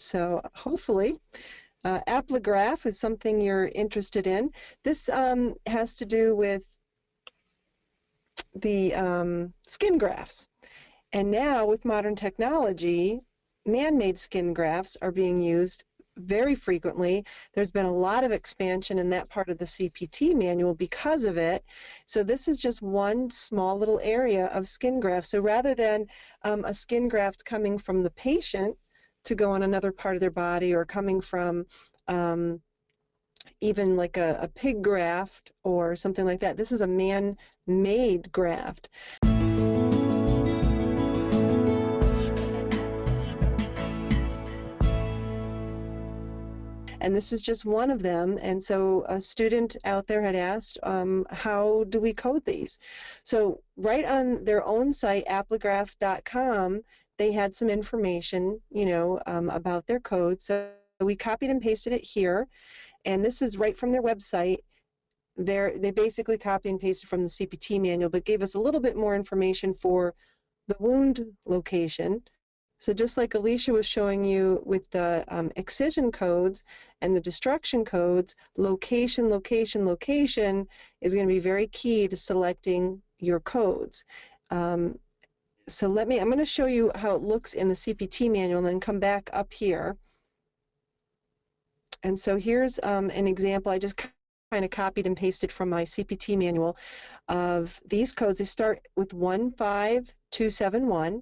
So hopefully Apligraf is something you're interested in. This has to do with the skin grafts. And now with modern technology, man-made skin grafts are being used very frequently. There's been a lot of expansion in that part of the CPT manual because of it. So this is just one small little area of skin graft. So rather than a skin graft coming from the patient to go on another part of their body, or coming from even like a pig graft or something like that, this is a man-made graft. And this is just one of them. And so a student out there had asked, how do we code these? So right on their own site, apligraf.com, they had some information, you know, about their code. So we copied and pasted it here. And this is right from their website. They basically copy and pasted from the CPT manual, but gave us a little bit more information for the wound location. So just like Alicia was showing you with the excision codes and the destruction codes, location, location, location is going to be very key to selecting your codes. So I'm going to show you how it looks in the CPT manual and then come back up here. And so here's an example. I just kind of copied and pasted from my CPT manual of these codes. They start with 15271.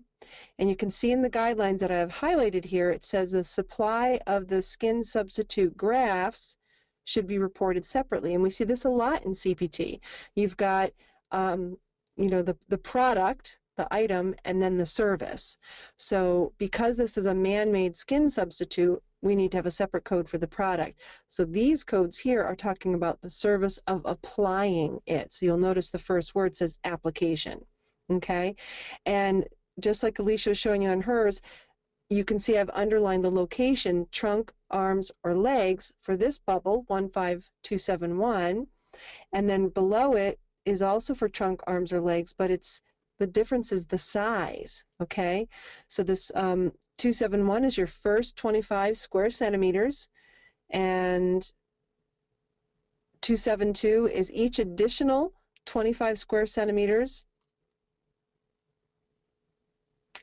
And you can see in the guidelines that I have highlighted here, it says the supply of the skin substitute grafts should be reported separately. And we see this a lot in CPT. You've got, you know, the product, the item, and then the service. So because this is a man-made skin substitute, we need to have a separate code for the product. So these codes here are talking about the service of applying it. So you'll notice the first word says application. Okay? And just like Alicia was showing you on hers, you can see I've underlined the location, trunk, arms, or legs for this bubble, 15271, and then below it is also for trunk, arms, or legs, but the difference is the size, okay? So this 271 is your first 25 square centimeters, and 272 is each additional 25 square centimeters.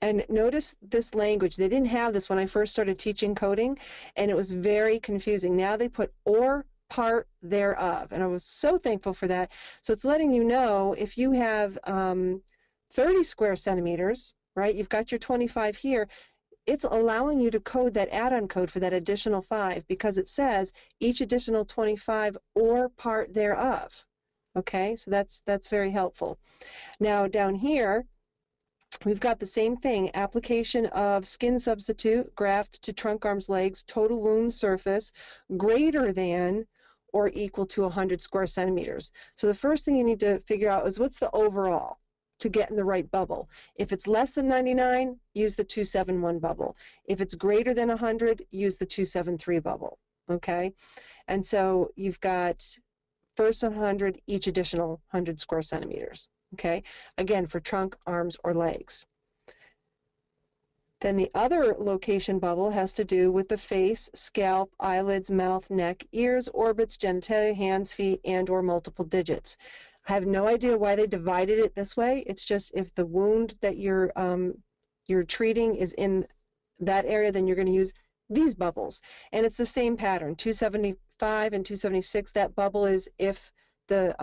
And notice this language. They didn't have this when I first started teaching coding, and it was very confusing. Now they put or part thereof, and I was so thankful for that. So it's letting you know if you have 30 square centimeters, right, you've got your 25 here, it's allowing you to code that add-on code for that additional 5 because it says each additional 25 or part thereof. Okay, so that's very helpful. Now down here, we've got the same thing, application of skin substitute, graft to trunk, arms, legs, total wound surface greater than or equal to 100 square centimeters. So the first thing you need to figure out is what's the overall to get in the right bubble. If it's less than 99, use the 271 bubble. If it's greater than 100, use the 273 bubble, okay? And so you've got first 100, each additional 100 square centimeters. Okay, again, for trunk, arms, or legs. Then the other location bubble has to do with the face, scalp, eyelids, mouth, neck, ears, orbits, genitalia, hands, feet, and or multiple digits. I have no idea why they divided it this way. It's just if the wound that you're treating is in that area, then you're going to use these bubbles. And it's the same pattern, 275 and 276. That bubble is if the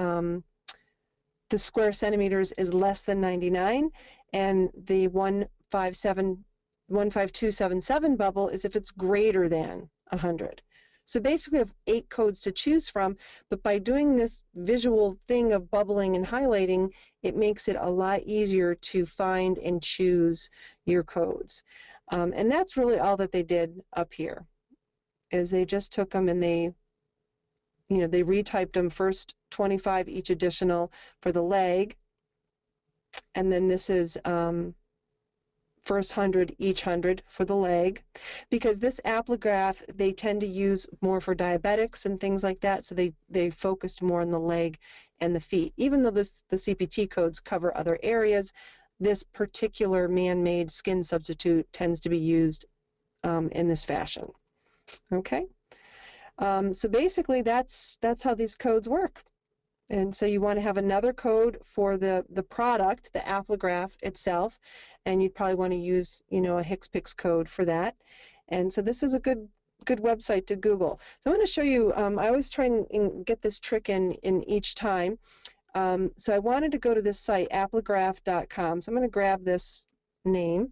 square centimeters is less than 99, and the 15277 bubble is if it's greater than 100. So basically we have 8 codes to choose from, but by doing this visual thing of bubbling and highlighting, it makes it a lot easier to find and choose your codes. And that's really all that they did up here, is they just took them and they retyped them, first 25 each additional for the leg, and then this is first 100 each 100 for the leg, because this Apligraf they tend to use more for diabetics and things like that, so they focused more on the leg and the feet. Even though the CPT codes cover other areas, this particular man-made skin substitute tends to be used in this fashion. Okay, so basically that's how these codes work. And so you want to have another code for the product, the Apligraf itself, and you'd probably want to use, you know, a HCPCS code for that. And so this is a good website to Google. So I'm going to show you, I always try and get this trick in each time. So I wanted to go to this site, apligraf.com. So I'm going to grab this name.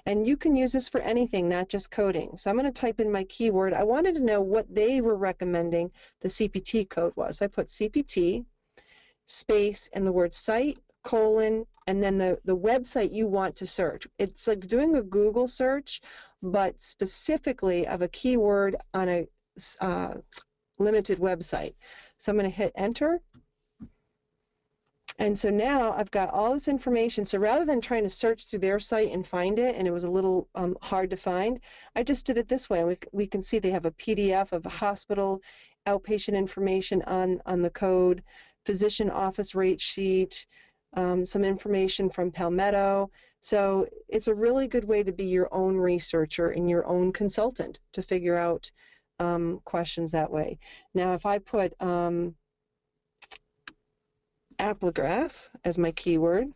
And you can use this for anything, not just coding. So I'm going to type in my keyword. I wanted to know what they were recommending the CPT code was. So I put CPT, space, and the word site, colon, and then the website you want to search. It's like doing a Google search, but specifically of a keyword on a limited website. So I'm going to hit enter. And so now I've got all this information. So rather than trying to search through their site and find it, and it was a little hard to find, I just did it this way. We can see they have a PDF of hospital outpatient information on the code, physician office rate sheet, some information from Palmetto. So it's a really good way to be your own researcher and your own consultant to figure out questions that way. Now if I put Apligraf as my keyword.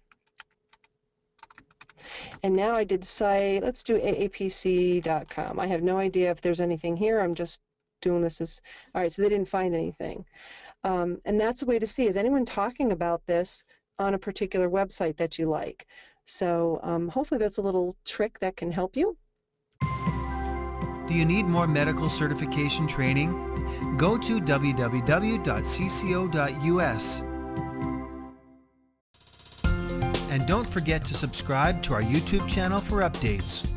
And now I did site, let's do aapc.com. I have no idea if there's anything here. I'm just doing this as, all right, so they didn't find anything. And that's a way to see, is anyone talking about this on a particular website that you like? So hopefully that's a little trick that can help you. Do you need more medical certification training? Go to www.cco.us. And don't forget to subscribe to our YouTube channel for updates.